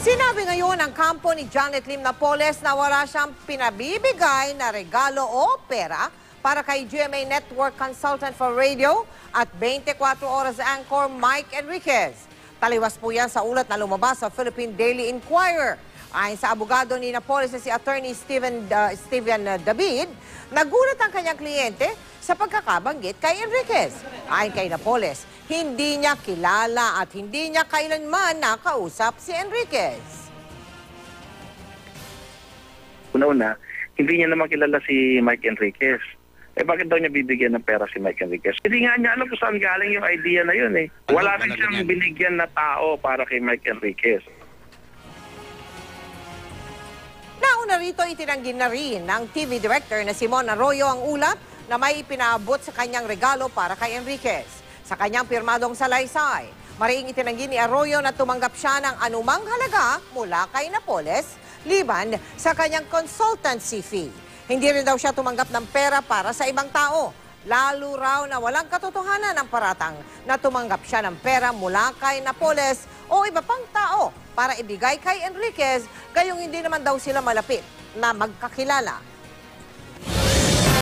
Sinabi ngayon ng kampo ni Janet Lim Napoles na wala siyang pinabibigay na regalo o pera para kay GMA Network Consultant for Radio at 24 Oras anchor Mike Enriquez. Taliwas po yan sa ulat na lumabas sa Philippine Daily Inquirer. Ayon sa abogado ni Napoles na si Attorney Steven David, nagulat ang kanyang kliyente sa pagkakabanggit kay Enriquez. Ayon kay Napoles, hindi niya kilala at hindi niya kailanman nakausap si Enriquez. Una-una, hindi niya naman kilala si Mike Enriquez. Bakit daw niya bibigyan ng pera si Mike Enriquez? Hindi nga niya alam kung saan galing yung idea na yun eh. Wala rin siyang binigyan na tao para kay Mike Enriquez. Nauna rito itinanggi na rin ng TV director na Simon Arroyo ang ulat na may ipinaabot sa kanyang regalo para kay Enriquez. Sa kanyang pirmadong salaysay, mariing itinanggi ni Arroyo na tumanggap siya ng anumang halaga mula kay Napoles, liban sa kanyang consultancy fee. Hindi rin daw siya tumanggap ng pera para sa ibang tao. Lalo raw na walang katotohanan ng paratang na tumanggap siya ng pera mula kay Napoles o iba pang tao para ibigay kay Enriquez, gayong hindi naman daw sila malapit na magkakilala.